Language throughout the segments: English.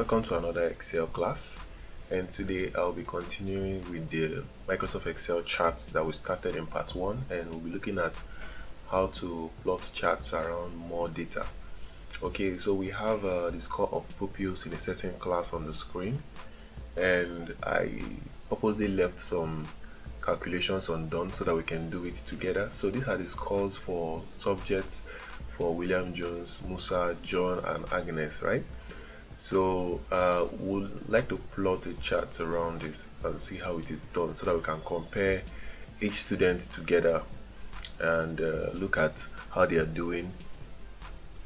Welcome to another Excel class, and today I'll be continuing with the Microsoft Excel charts that we started in part 1, and we'll be looking at how to plot charts around more data. Okay, so we have the score of pupils in a certain class on the screen, and I purposely left some calculations undone so that we can do it together. So these are the scores for subjects for William Jones, Musa, John, and Agnes, right? So we'd like to plot a chart around this and see how it is done so that we can compare each student together and look at how they are doing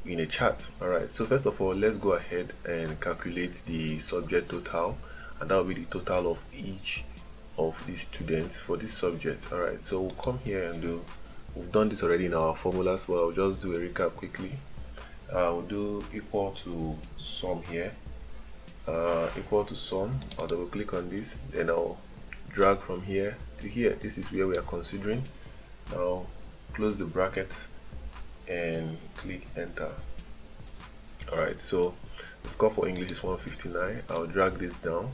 in a chart. Alright, so first of all, let's go ahead and calculate the subject total, and that will be the total of each of these students for this subject. Alright, so we'll come here and we've done this already in our formulas, but I'll just do a recap quickly. We'll do equal to sum here, equal to sum. I'll double click on this, then I'll drag from here to here. This is where we are considering. Now close the bracket and click enter. Alright, so the score for English is 159. I'll drag this down.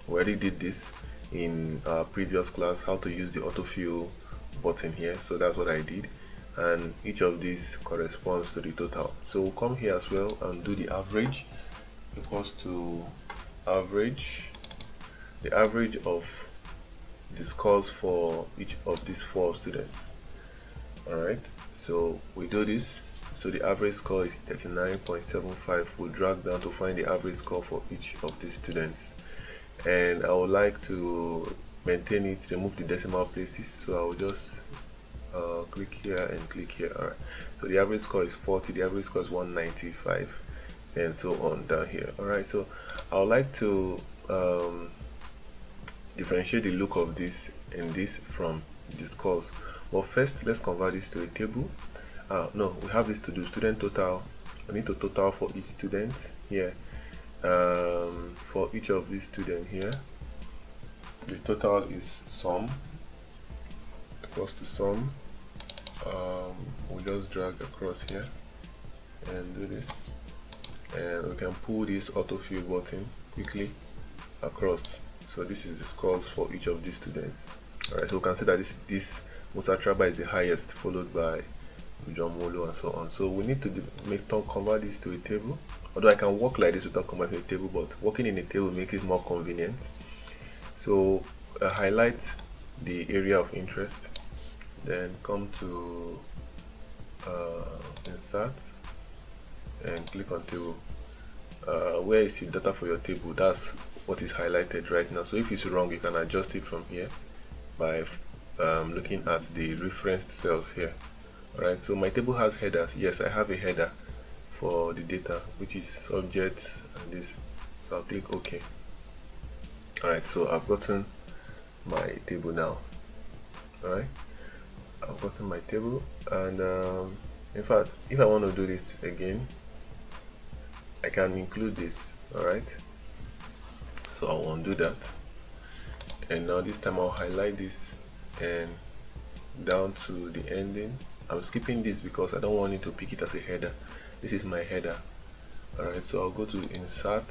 We already did this in our previous class, how to use the autofill button here, so that's what I did, and each of these corresponds to the total. So we'll come here as well and do the average, equals to average, the average of the scores for each of these 4 students. Alright, so we do this. So the average score is 39.75. We'll drag down to find the average score for each of these students, and I would like to maintain it, remove the decimal places, so I will just click here and click here. Alright, so the average score is 40, the average score is 195, and so on down here. Alright, so I would like to differentiate the look of this and this from the scores. But first, let's convert this to a table. No, we have this to do student total. I need to total for each student here. For each of these students here, the total is sum, equals to sum. We'll just drag across here and do this, and we can pull this autofill button quickly across. So this is the scores for each of these students. Alright, so we can see that this Musa Traba is the highest, followed by John Molo and so on. So we need to convert this to a table. Although I can work like this without converting a table, but working in a table makes it more convenient. So highlight the area of interest, then come to insert and click on table. Where is the data for your table? That's what is highlighted right now. So if it's wrong, you can adjust it from here by looking at the referenced cells here. Alright, so my table has headers. Yes, I have a header for the data, which is subject and this. So I'll click OK. Alright, so I've gotten my table now. Alright, I've gotten my table, and in fact, if I want to do this again, I can include this. Alright, so I'll undo that, and now this time I'll highlight this and down to the ending. I'm skipping this because I don't want it to pick it as a header. This is my header. Alright, so I'll go to insert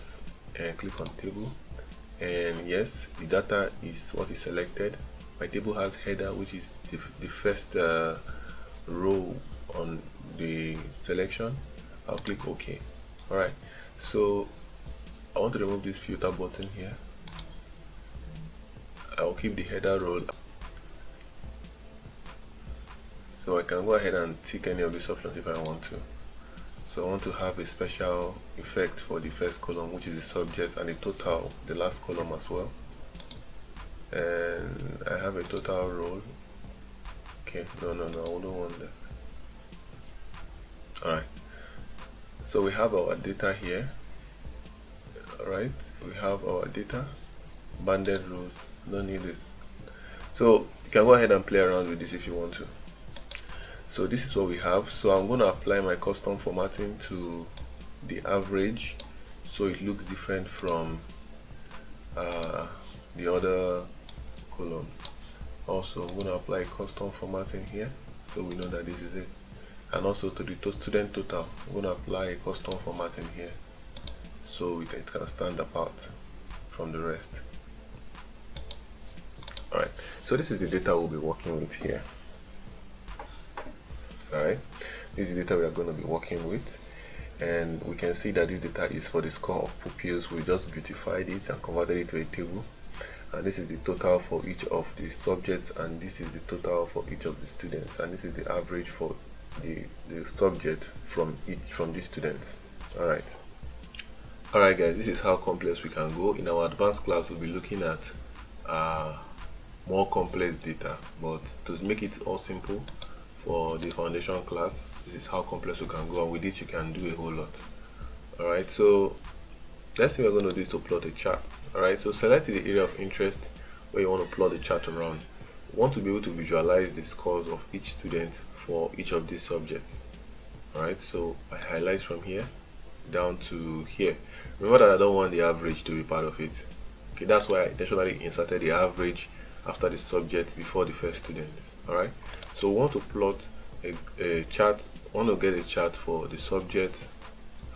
and click on table, and yes, the data is what is selected. My table has header, which is the first row on the selection. I'll click OK. Alright, so I want to remove this filter button here. I'll keep the header row, so I can go ahead and tick any of these options if I want to. So I want to have a special effect for the first column, which is the subject, and the total, the last column as well. And I have a total row. Okay, no, I don't want that. Alright, so we have our data here. Alright, we have our data, banded rows, don't need this. So you can go ahead and play around with this if you want to. So this is what we have. So I'm going to apply my custom formatting to the average, so it looks different from the other column. Also, I'm going to apply custom formatting here, so we know that this is it. And also to the student total, I'm going to apply a custom formatting here, so it can stand apart from the rest. Alright, so this is the data we'll be working with here. Alright, this is the data we are going to be working with, and we can see that this data is for the score of pupils. We just beautified it and converted it to a table, and this is the total for each of the subjects, and this is the total for each of the students, and this is the average for the subject from these students. Alright guys, this is how complex we can go. In our advanced class, we'll be looking at more complex data, but to make it all simple for the foundation class, this is how complex we can go, and with this you can do a whole lot. Alright, so next thing we're going to do is to plot a chart. Alright, so select the area of interest where you want to plot the chart around. You want to be able to visualize the scores of each student for each of these subjects. Alright, so I highlight from here down to here. Remember that I don't want the average to be part of it. Okay, that's why I intentionally inserted the average after the subject before the first student. Alright, so we want to plot a chart. I want to get a chart for the subject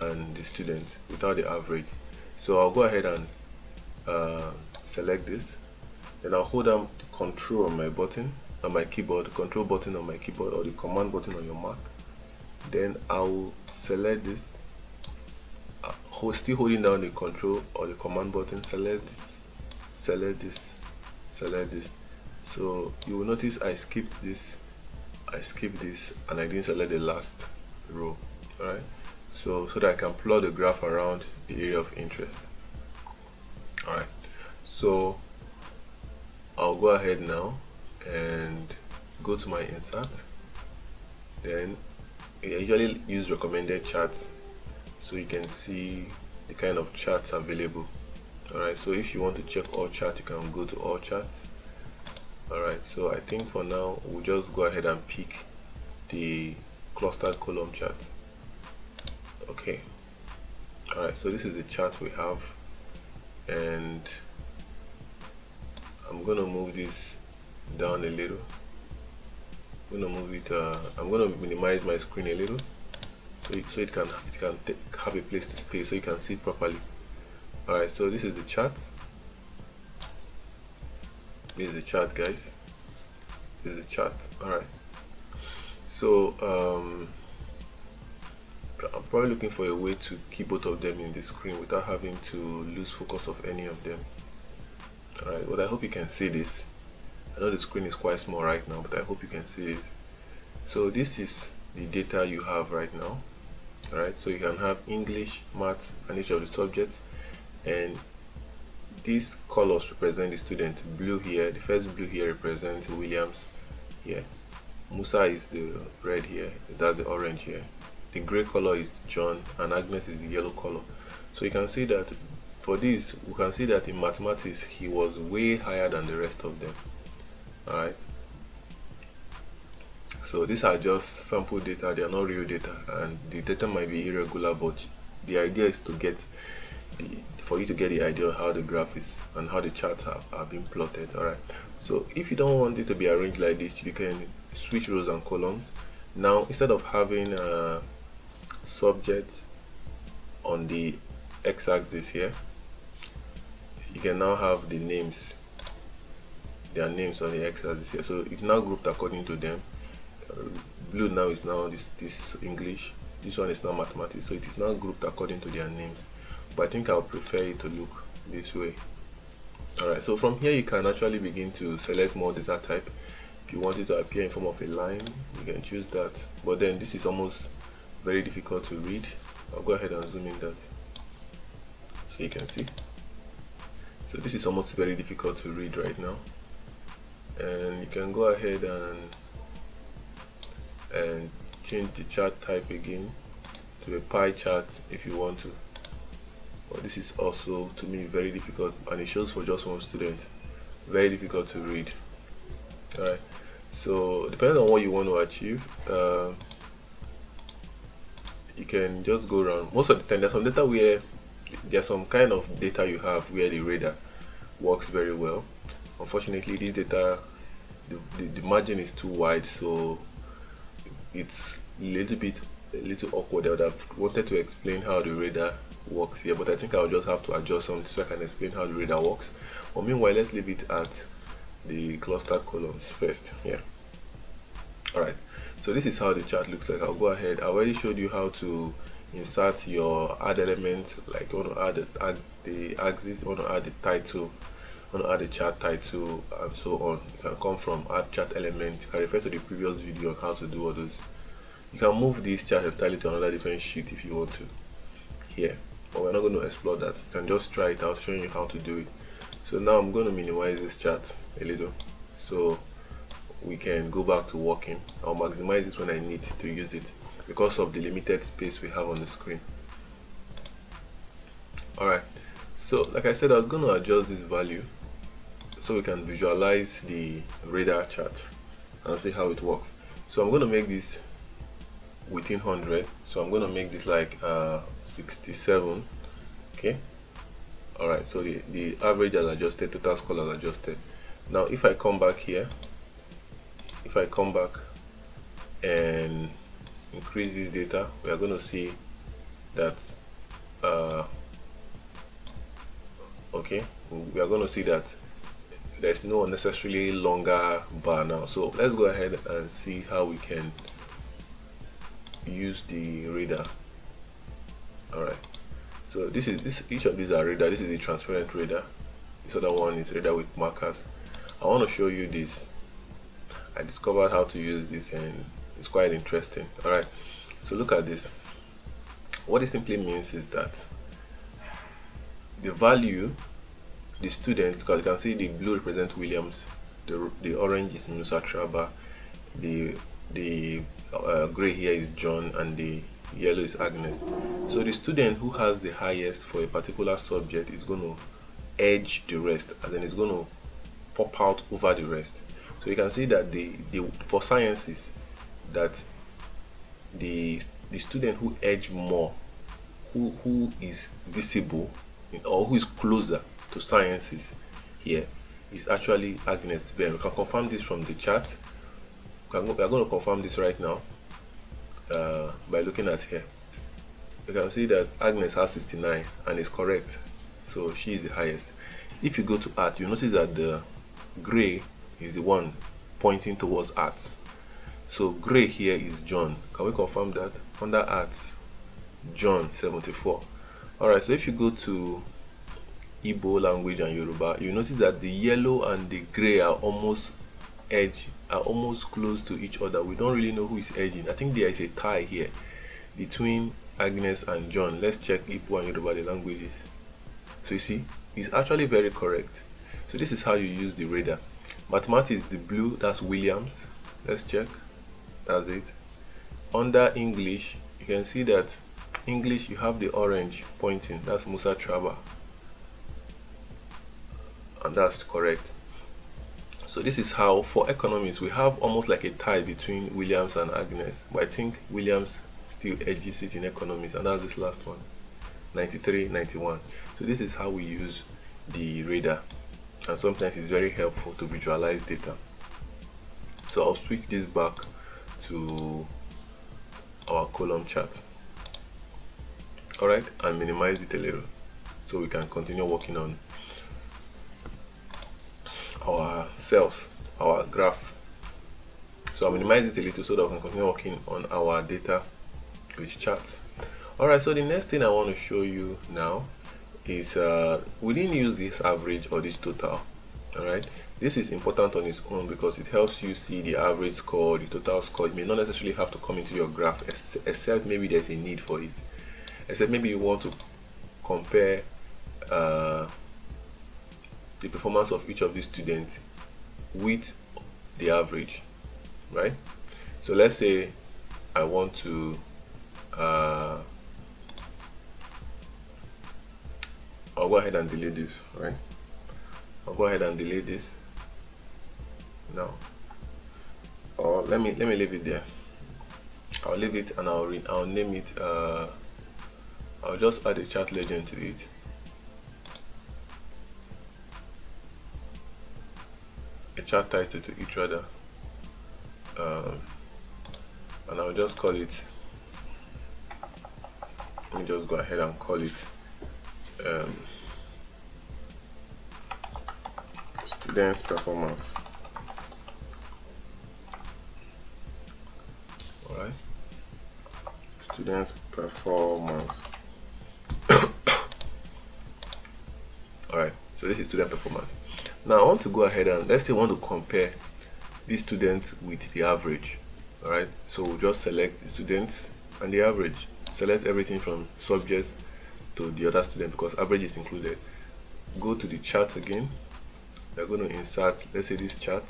and the student without the average. So I'll go ahead and select this, then I'll hold down the control on my button on my keyboard, the control button on my keyboard, or the command button on your Mac. Then I'll select this, still holding down the control or the command button. Select this. So you will notice I skipped this, and I didn't select the last row. Alright, so that I can plot the graph around the area of interest. Alright, so I'll go ahead now and go to my insert. Then I usually use recommended charts, so you can see the kind of charts available. Alright, so if you want to check all charts, you can go to all charts. Alright, so I think for now we'll just go ahead and pick the clustered column chart. Okay, alright, so this is the chart we have, and I'm gonna move this down a little. I'm gonna minimize my screen a little, so it can have a place to stay, so you can see it properly. Alright, so this is the chart. This is the chart, guys. This is the chart. Alright, so I'm probably looking for a way to keep both of them in the screen without having to lose focus of any of them. Alright, well, I hope you can see this. I know the screen is quite small right now, but I hope you can see it. So this is the data you have right now. Alright, so you can have English, Maths, and each of the subjects, and these colors represent the student. Blue here, the first blue here represents Williams here. Musa is the red here, that's the orange here. The gray color is John, and Agnes is the yellow color. So you can see that for this, we can see that in mathematics he was way higher than the rest of them. Alright, so these are just sample data, they are not real data, and the data might be irregular, but the idea is to get for you to get the idea of how the graph is and how the charts are being plotted. Alright, so if you don't want it to be arranged like this, you can switch rows and columns. Now, instead of having a subject on the x-axis here, you can now have the names, their names on the x-axis here. So it's now grouped according to them. Blue now is now this English, this one is now mathematics, so it is now grouped according to their names. But I think I'll prefer it to look this way. Alright, so from here you can actually begin to select more data type. If you want it to appear in form of a line, you can choose that, but then this is almost very difficult to read. I'll go ahead and zoom in that so you can see. So this is almost very difficult to read right now, and you can go ahead and change the chart type again to a pie chart if you want to. But this is also, to me, very difficult, and it shows for just one student. Very difficult to read. Alright, so depending on what you want to achieve, you can just go around. Most of the time there's some data where there's some kind of data you have where the radar works very well. Unfortunately, this data, the margin is too wide, so it's a little bit a little awkward. I would have wanted to explain how the radar works here, but I think I'll just have to adjust something so I can explain how the radar works. But meanwhile, let's leave it at the clustered columns first. Yeah. Alright, so this is how the chart looks like. I'll go ahead. I already showed you how to insert your add element, like you want to add the axis, you want to add the title, you want to add the chart title, and so on. You can come from add chart element. You can refer to the previous video on how to do all those. You can move this chart entirely to another different sheet if you want to here, but we're not going to explore that. You can just try it out, showing you how to do it. So now I'm going to minimize this chart a little so we can go back to working. I'll maximize this when I need to use it because of the limited space we have on the screen. Alright, so like I said, I was going to adjust this value so we can visualize the radar chart and see how it works. So I'm going to make this within 100, so I'm going to make this like 67. Okay. Alright, so the average is adjusted, total score is adjusted. Now if I come back here, if I come back and increase this data, we are going to see that okay, we are going to see that there's no unnecessarily longer bar now. So let's go ahead and see how we can use the radar. Alright, so each of these are radar. This is the transparent radar, this other one is radar with markers. I want to show you this. I discovered how to use this and it's quite interesting. Alright, so look at this. What it simply means is that the value, the student, because you can see the blue represents Williams, the orange is Musa Traba, the gray here is John, and the yellow is Agnes. So the student who has the highest for a particular subject is going to edge the rest, and then it's going to pop out over the rest. So you can see that for sciences, that the student who edge more, who is visible or who is closer to sciences here, is actually Agnes Ben. We can confirm this from the chart. We are going to confirm this right now by looking at here. You can see that Agnes has 69 and is correct, so she is the highest. If you go to art, you notice that the gray is the one pointing towards arts. So gray here is John. Can we confirm that? Under arts, John 74. Alright, so if you go to Igbo language and Yoruba, you notice that the yellow and the gray are almost close to each other. We don't really know who is edging. I think there is a tie here between Agnes and John. Let's check Igbo and Yoruba, the languages. So you see, it's actually very correct. So this is how you use the radar. Mathematics, the blue, that's Williams. Let's check. That's it. Under English, you can see that English, you have the orange pointing. That's Musa Traba. And that's correct. So this is how, for economics, we have almost like a tie between Williams and Agnes. But I think Williams still edges it in economics, and that's this last one, 93, 91. So this is how we use the radar. And sometimes it's very helpful to visualize data. So I'll switch this back to our column chart. Alright, and minimize it a little so we can continue working on our cells, our graph. So I'll minimize it a little so that we can continue working on our data with charts. Alright, so the next thing I want to show you now is we didn't use this average or this total. Alright, this is important on its own because it helps you see the average score, the total score. It may not necessarily have to come into your graph, except maybe there's a need for it. Except maybe you want to compare the performance of each of these students with the average, right? So let's say I want to I'll go ahead and delete this, right? I'll go ahead and delete this now, or let me leave it there. I'll leave it and I'll name it I'll just add a chart legend to it. A chart title to each rather, and I'll just call it let me just go ahead and call it students performance. All right, students performance. All right, so this is student performance. Now I want to go ahead and let's say I want to compare these students with the average. All right, so we'll just select the students and the average, select everything from subjects to the other student because average is included. Go to the chart again. We're going to insert, let's say, this chart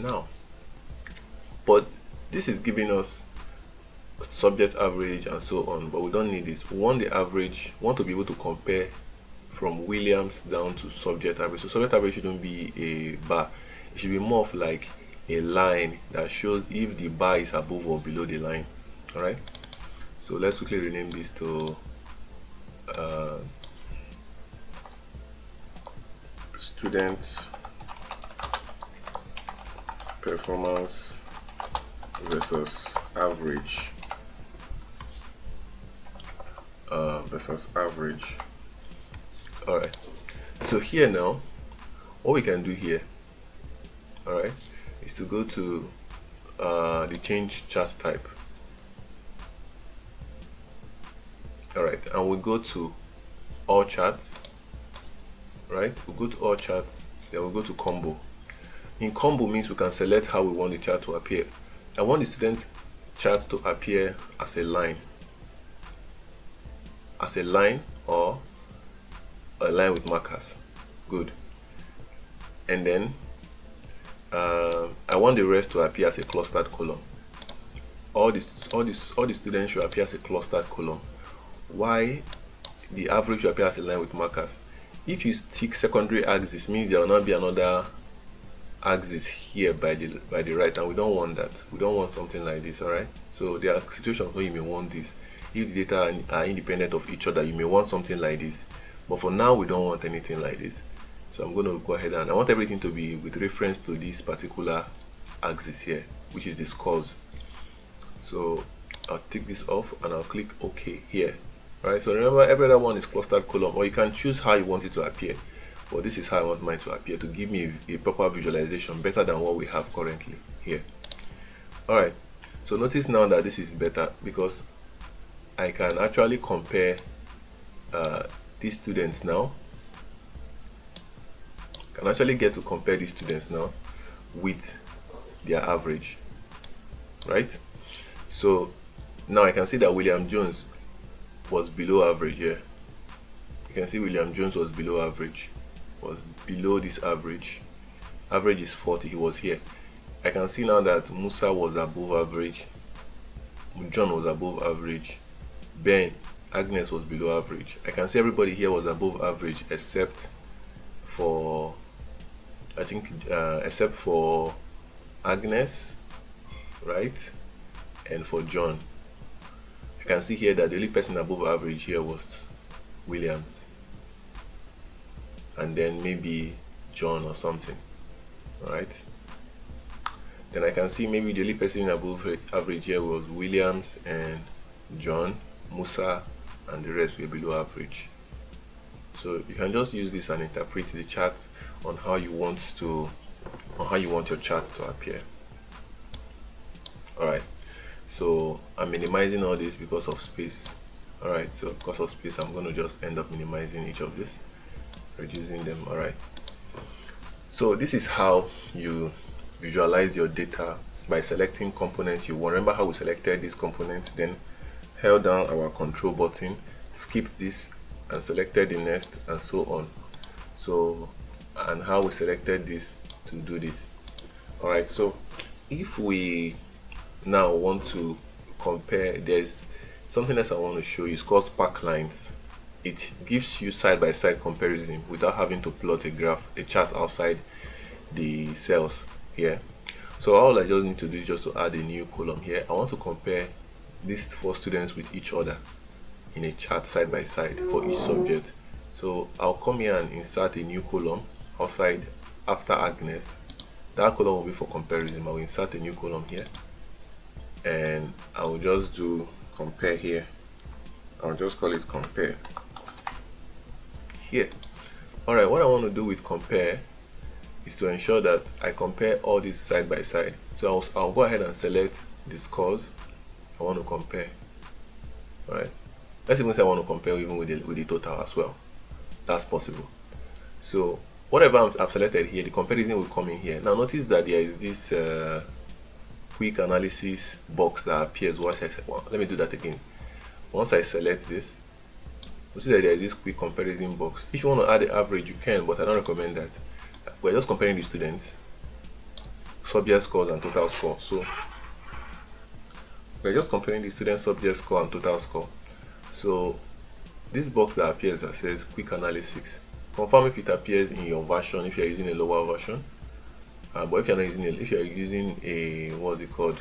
now, but this is giving us subject average and so on, but we don't need this. We want the average, we want to be able to compare from Williams down to subject average. So subject average shouldn't be a bar, it should be more of like a line that shows if the bar is above or below the line. All right, so let's quickly rename this to student performance versus average. All right, so here now what we can do here, all right, is to go to the change chart type. All right, and we go to all charts. Right, we'll go to all charts, then we'll go to combo. In combo means we can select how we want the chart to appear. I want the student chart to appear as a line or a line with markers. Good. And then I want the rest to appear as a clustered column. All the students should appear as a clustered column. Why the average should appear as a line with markers? If you tick secondary axis, means there will not be another axis here by the right, and we don't want that. We don't want something like this. All right, so there are situations where you may want this. If the data are independent of each other, you may want something like this, but for now we don't want anything like this. So I'm going to go ahead and I want everything to be with reference to this particular axis here, which is the scores. So I'll tick this off and I'll click OK here. Right, so remember every other one is clustered column, or you can choose how you want it to appear, but this is how I want mine to appear to give me a proper visualization, better than what we have currently here. All right, so notice now that this is better because I can actually compare these students now. Can actually get to compare these students now with their average. Right, so now I can see that William Jones was below average here. You can see William Jones was below average, was below this average. Average is 40, he was here. I can see now that Musa was above average, John was above average, Ben, Agnes was below average. I can see everybody here was above average except for, I think, except for Agnes, right, and for John. You can see here that the only person above average here was Williams, and then maybe John or something. All right, then I can see maybe the only person above average here was Williams and John, Musa, and the rest were below average. So you can just use this and interpret the chart on how you want your charts to appear. All right, so I'm minimizing all this because of space. All right, so because of space I'm going to just end up minimizing each of this, reducing them. All right, so this is how you visualize your data by selecting components you want. Remember how we selected this component, then held down our control button, skipped this and selected the next, and so on. So, and how we selected this to do this. All right, so if we now want to compare, there's something else I want to show you. It's called spark lines. It gives you side-by-side comparison without having to plot a chart outside the cells here. So all I just need to do is just to add a new column here. I want to compare these 4 students with each other in a chart side by side for each subject. So I'll come here and insert a new column outside after Agnes. That column will be for comparison. I will insert a new column here and I will just do compare here. I'll just call it compare here. All right, what I want to do with compare is to ensure that I compare all these side by side. So I'll go ahead and select the scores I want to compare. All right, let's even say I want to compare even with the total as well. That's possible. So whatever I've selected here, the comparison will come in here. Now notice that there is this quick analysis box that appears once let me do that again. Once I select this, you see that there is this quick comparison box. If you want to add the average, you can, but I don't recommend that. We're just comparing the students, subject scores and total score. So we're just comparing the student subject score and total score. So this box that appears that says quick analysis, confirm if it appears in your version if you're using a lower version. But if you're not using if you're using a what's it called,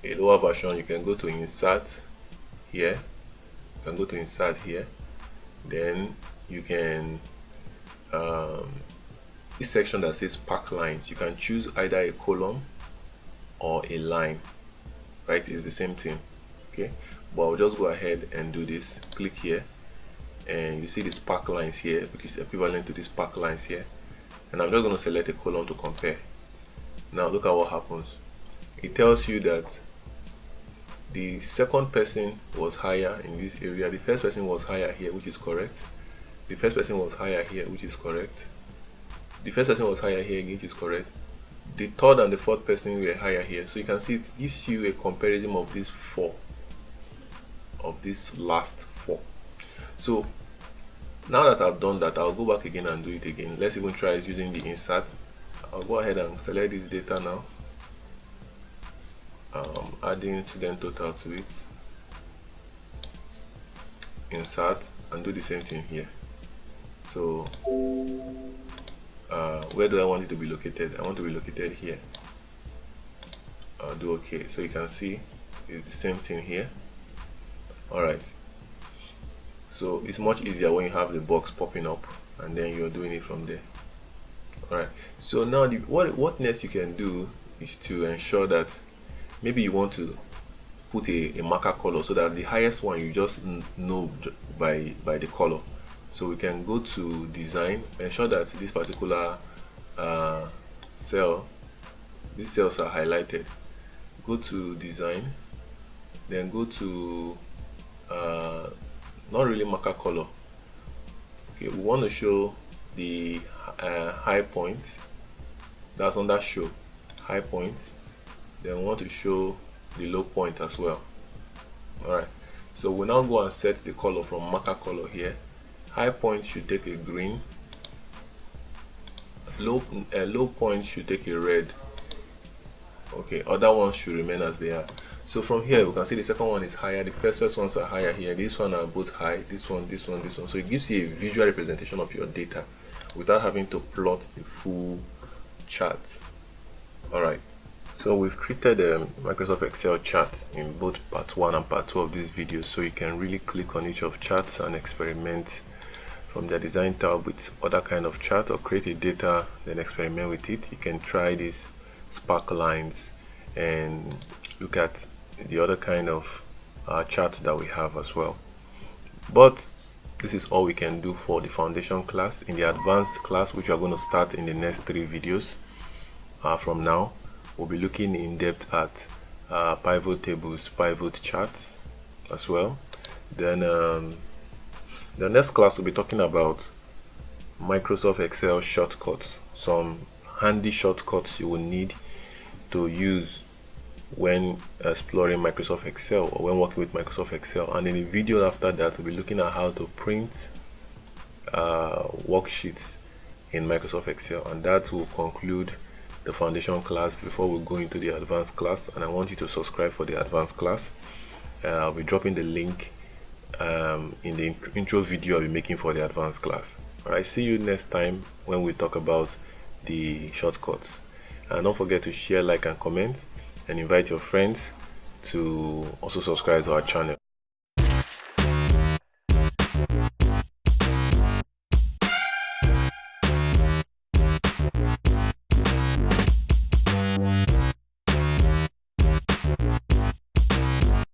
a lower version, you can go to insert here. You can go to insert here. Then you can this section that says pack lines, you can choose either a column or a line. Right, it's the same thing. Okay, but I'll just go ahead and do this. Click here, and you see these pack lines here, which is equivalent to these pack lines here. And I'm just going to select a column to compare. Now look at what happens. It tells you that the second person was higher in this area, the first person was higher here, which is correct. The first person was higher here, which is correct. The first person was higher here again, which is correct. The third and the fourth person were higher here. So you can see it gives you a comparison of these four, of this last four. So now that I've done that, I'll go back again and do it again. Let's even try it using the insert. I'll go ahead and select this data now. Adding student total to it. Insert and do the same thing here. So where do I want it to be located? I want to be located here. I'll do OK. So you can see it's the same thing here. Alright. So it's much easier when you have the box popping up and then you're doing it from there. Alright, so now what next you can do is to ensure that maybe you want to put a marker color so that the highest one you just know by the color. So we can go to design, ensure that this particular these cells are highlighted. Go to design, then go to not really marker color. Okay, we want to show the high point. That's under show high point. Then we want to show the low point as well. Alright, so we now go and set the color from marker color here. High point should take a green, low point should take a red. Okay, other ones should remain as they are. So from here we can see the second one is higher, the first ones are higher here, this one are both high, this one. So it gives you a visual representation of your data without having to plot the full chart. Alright, so we've created a Microsoft Excel chart in both part 1 and part 2 of this video, so you can really click on each of charts and experiment from the design tab with other kind of chart, or create a data then experiment with it. You can try these spark lines and look at the other kind of charts that we have as well. But this is all we can do for the foundation class. In the advanced class, which we are going to start in the next 3 videos from now, we'll be looking in depth at pivot tables, pivot charts as well. Then the next class we'll be talking about Microsoft Excel shortcuts, some handy shortcuts you will need to use when exploring Microsoft Excel or when working with Microsoft Excel. And in the video after that, we'll be looking at how to print worksheets in Microsoft Excel, and that will conclude the foundation class before we go into the advanced class. And I want you to subscribe for the advanced class. I'll be dropping the link in the intro video I'll be making for the advanced class. Alright, see you next time when we talk about the shortcuts. And don't forget to share, like and comment, and invite your friends to also subscribe to our channel.